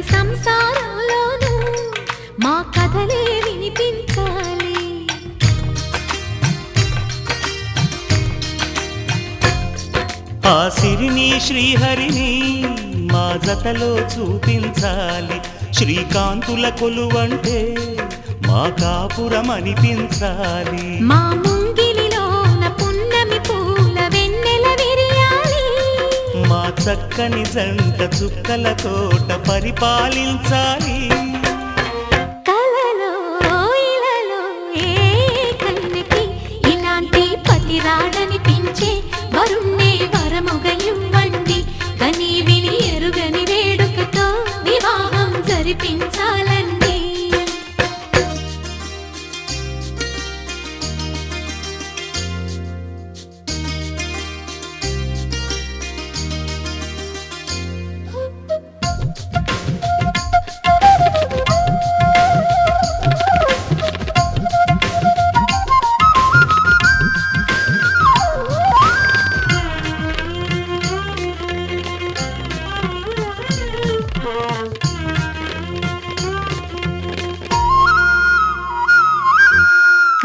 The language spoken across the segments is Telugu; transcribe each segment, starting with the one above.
ప్రతి సంసారంలోనూ మా కథలే వినిపించాలి. ఆ సిరిని శ్రీహరిని మా జతలో చూపించాలి. శ్రీకాంతుల కొలువంటే మా కాపురం అనిపించాలి. మా ముంగిలిలోన పున్నమి పూల వెన్నెల విరియాలి. మా చక్కని జంట చుక్కల తోట పరిపాలించాలి. కలలో ఇలలో ఏ కన్నెకి ఇలాంటి పతి రాడనిపించే వరుణ్ణే వరముగా ఇవ్వండి. కని విని ఎరుగని వేడుకతో వివాహం జరిపించాలండి.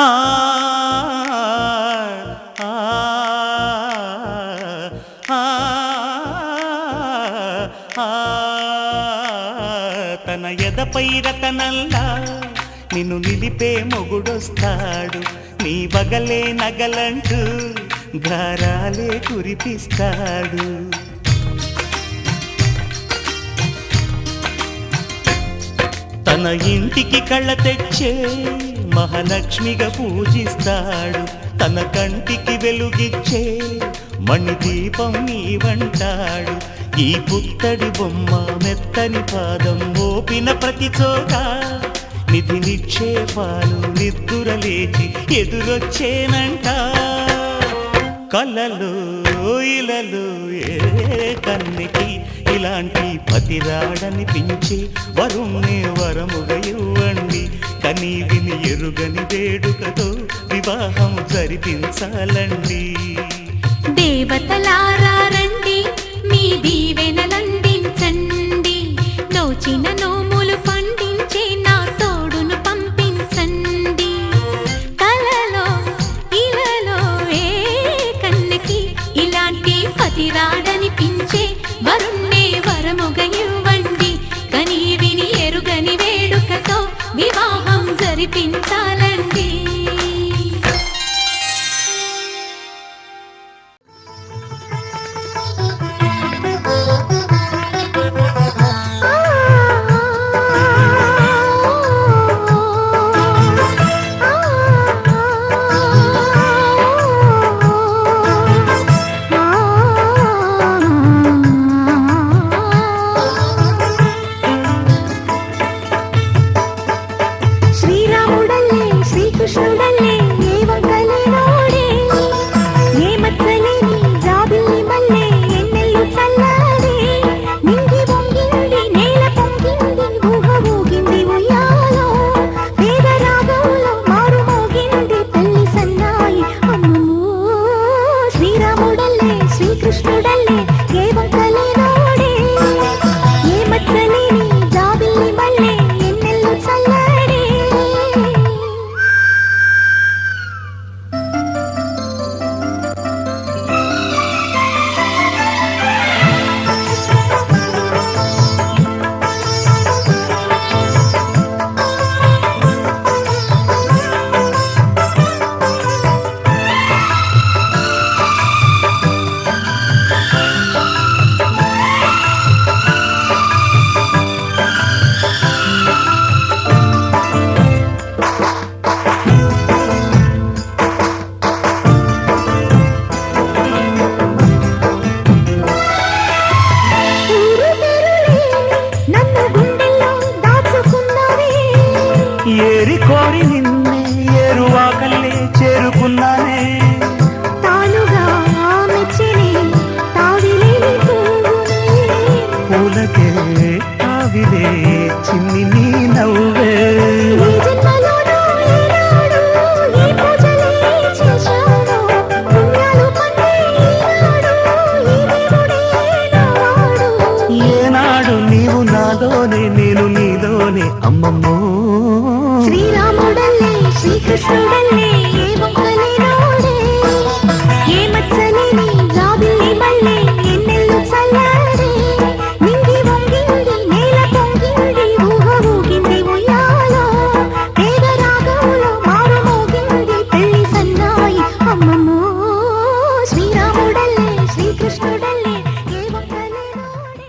ఆ ఆ ఆ తన ఎదపై రతనల్లా నిన్ను నిలిపే మొగుడొస్తాడు. నీ బగలే నగలంటూ గారాలే కురిపిస్తాడు. తన ఇంటికి కళ్ళ తెచ్చే మహాలక్ష్మిగా పూజిస్తాడు. తన కంటికి వెలుగిచ్చే మణిదీపం నీవంటాడు. ఈ పుత్తడి బొమ్మ మెత్తని పాదం మోపిన ప్రతి చోట నిధి నిక్షేపాలు నిద్దురలేచి ఎదురొచ్చేనంట. కలలో ఇలలో ఏ కన్నెకి ఇలాంటి పతి రాడనిపించి వరుణ్ణే వరముగా ఇవ్వండి. కని విని ఎరుగని వేడుకతో వివాహం జరిపించాలండి. దేవతలారా రండి, మీ దీవెనలందించండి. నోచిన నోములు పండించే నా తోడును పంపించండి. కలలో ఇలలో ఏ కన్నెకి ఇలాంటి పతి రాడనిపించే వరుణ్ణే వరముగా ఇవ్వండి. కని విని ఎరుగని వేడుకతో వివాహం జరిపించాలండి. అమ్మమ్మో శ్రీరాముడల్లే శ్రీకృష్ణుడల్లే ఏ వంకలే నోడే ఏ మచ్చలేని జాబిల్లి మల్లె ఎన్నెల్లు చల్లాడే నింగి వంగింది నేల పొంగింది ఊహ ఊగింది ఉయ్యాలో పేద రాగంలో మారు మోగింది పెళ్లి సన్నాయి అమ్మమ్మో శ్రీరాముడల్లే శ్రీకృష్ణుడల్లే ఏ వంకలే నోడే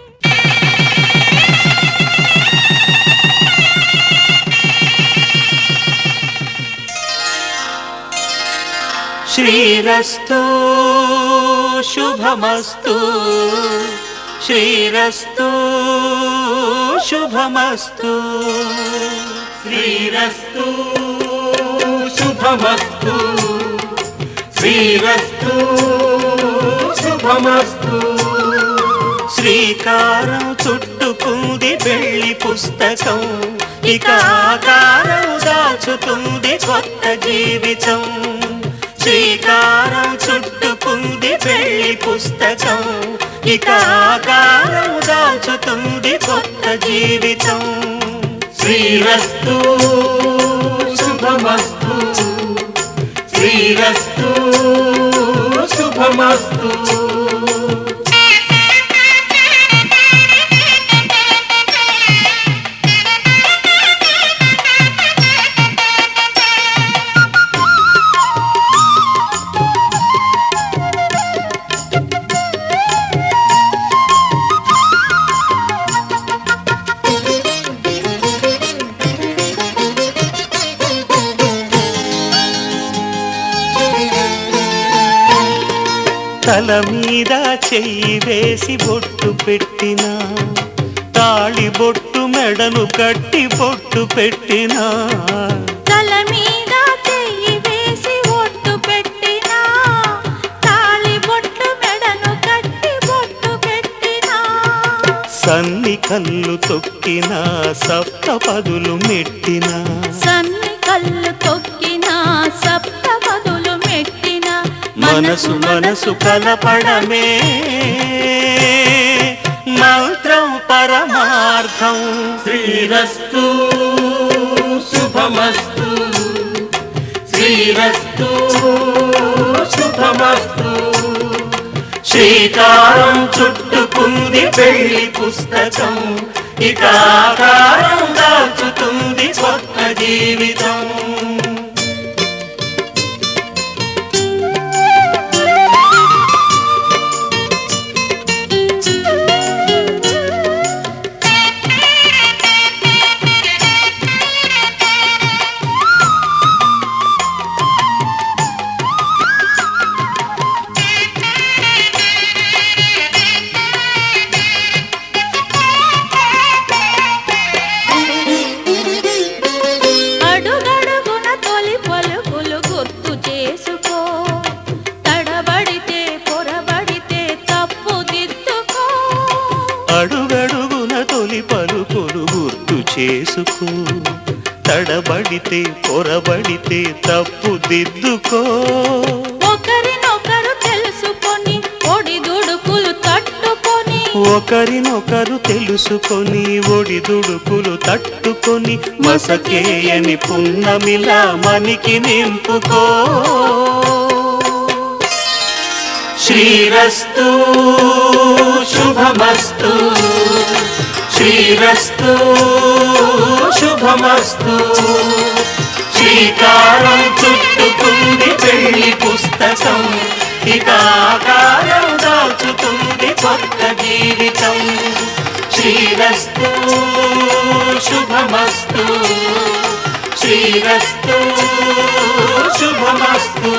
శ్రీరస్తు శుభమస్తు శ్రీరస్తు శుభమస్తు శ్రీరస్తు శుభమస్తు శ్రీరస్తు శుభమస్తు శ్రీకారం చుట్టుకుంది పెళ్లి పుస్తకం ఇక ఆకారం దాచుతుంది కొత్త జీవితం శ్రీకారం చుట్టుకుంది పెళ్లి పుస్తకం ఇక ఆకారం దాచుతుంది కొత్త జీవితం శ్రీరస్తు శుభమస్తు శ్రీరస్తు శుభమస్తు తల మీద చెయ్యి వేసి బొట్టు పెట్టినా తాళి బొట్టు మెడను కట్టి బొట్టు పెట్టినా తల మీద చెయ్యి వేసి బొట్టు పెట్టినా తాళి బొట్టు మెడను కట్టి బొట్టు పెట్టినా సన్ని కళ్ళు తొక్కినా సప్తపదులు మెట్టినా సన్ని కళ్ళు తొక్కినా సప్తపదులు మెట్టినా మనసు మనసు కలపడమే మంత్రం పరమార్థం శ్రీరస్తు శుభమస్తు శ్రీరస్తు శుభమస్తు శ్రీకారం చుట్టుకుంది పెళ్లి పుస్తకం ఇక ఆకారం దాచుతుంది కొత్త జీవితం అడుగడుగున తొలి పలుకులు గుర్తు చేసుకో తడబడితే పొరబడితే తప్పు దిద్దుకో ఒకరినొకరు తెలుసుకొని ఒడిదుడుకులు తట్టుకొని ఒకరినొకరు తెలుసుకొని ఒడిదుడుకులు తట్టుకొని మసకేయని పున్నమిలా మనికి నింపుకో శ్రీరస్తు శుభమస్తు శ్రీరస్తు శుభమస్తు శ్రీకారం చుట్టుకుంది పెళ్లి పుస్తకం ఇక ఆకారం దాచుతుంది కొత్త జీవితం శ్రీరస్తు శుభమస్తు శ్రీరస్తు శుభమస్తు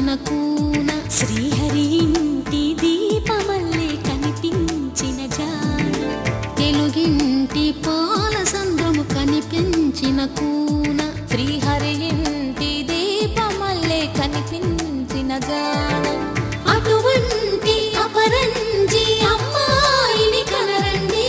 పంచిన కూన శ్రీహరి ఇంటి దీపమల్లే కనిపించిన జాన తెలుగింటి పాల సంద్రము కనిపించిన కూన శ్రీహరి ఇంటి దీపమల్లే కనిపించిన జాన అటువంటి అపరంజి అమ్మాయిని కనరండి.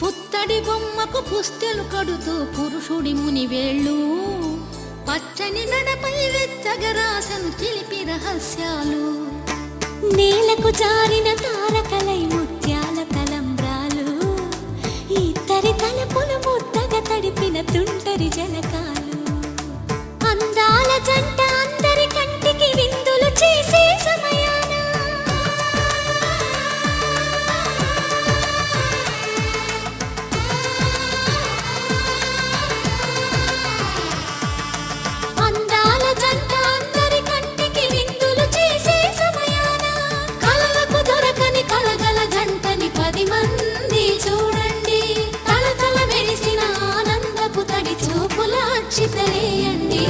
పుత్తడి బొమ్మకు పుస్తెలు కడుతూ పురుషుడి ముని వేళ్ళు పచ్చని నడపై వెచ్చగరాసను చిలిపి రహస్యాలు నేలకు జారిన తారకలై ముత్యాల తలంబ్రాలు ఇద్దరి తలపులు ముద్దగా తడిపిన తుంటరి జలకాలు అందాల జంట అందరి కంటికి విందులు చేసే సమయాన చితలేయండి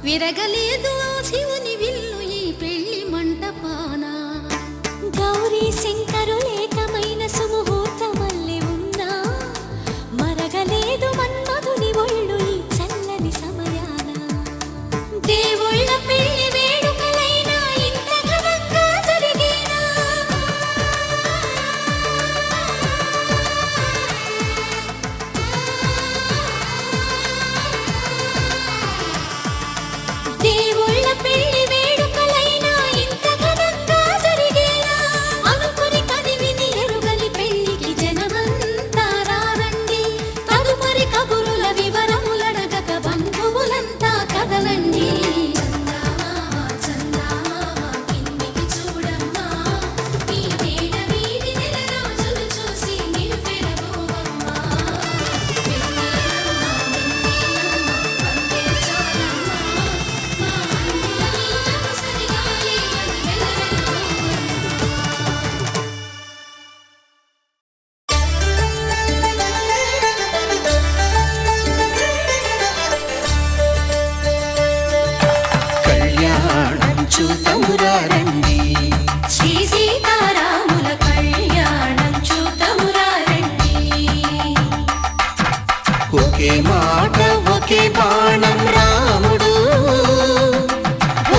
విరగలేదు శివుని విల్లు ఈ పెళ్లి మంటపాన గౌరీ శంకరులేకమైన సుముహూర్తమల్లె ఉన్నా మరగలేదు మన్మధుని ఒళ్ళు ఈ చల్లని సమయాన దేవుళ్ళ పెళ్లి వేడుకలైనా ఇంత ఘనంగా జరిగేనా దేవుళ్ళ పెళ్లి వేడుకలైనా ఇంత ఘనంగా జరిగేలా అనుకుని కదివిని ఎరుగని పెళ్లికి జనమంతా రారండి తదుపరి కబురుల వివరములడగక బంధువులంతా కదలండి కిందికి చూడమ్మా ఈ వేళ వీడి నెల రోజులు చూసి నీవు పెరగోవమ్మా చూతమురారండి శ్రీ సీతారాముల కళ్యాణం చూతమురారండి ఒకే మాట ఒకే బాణం రాముడు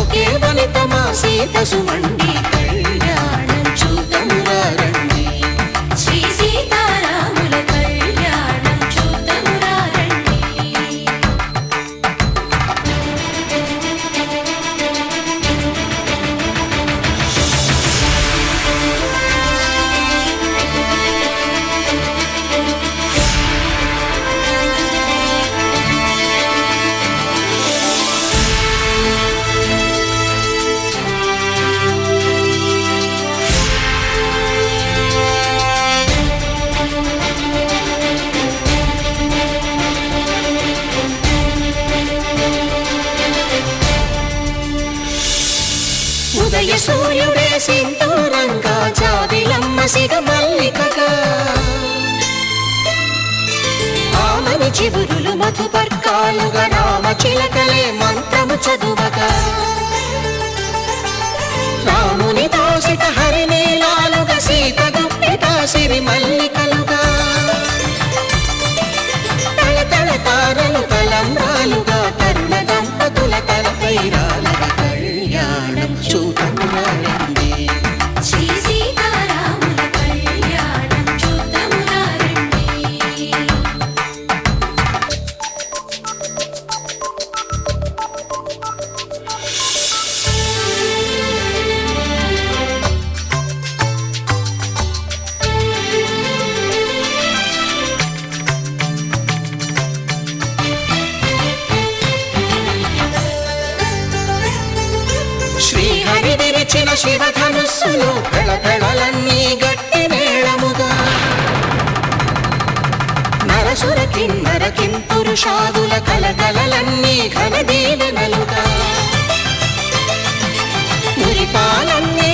ఒకే వనిత మా సీత సుమండి కళ్యాణం చూతమురారండి శ్రీ సీతారాముల కళ్యాణం చూతమురారండి సూర్యుడే సింధూరంగా జాబిలమ్మ సిగ మల్లికగా ఆమని చివురులు మధుపర్కాలుగా రామ చిలకలే మంత్రము చదువగా రాముని దోసిట హరినీలాలుగా సీత గుప్పిట సిరి మల్లికలుగా తళతళ తారలు తలంబ్రాలుగా తరుణ దంపతుల తలపైరాలుగా కళ్యాణం చూతమురారండి శ్రీ సీతారాముల కళ్యాణం చూద్దామురా రండి. శ్రీహరి విరిచిన శివధనుస్సులు పెళపెళలన్నీ గట్టి మేళముగా నరసుర కిన్నర కింపురుషాదుల కలకలలన్నీ ఘన దీవెనలుగా మురిపాలన్నీ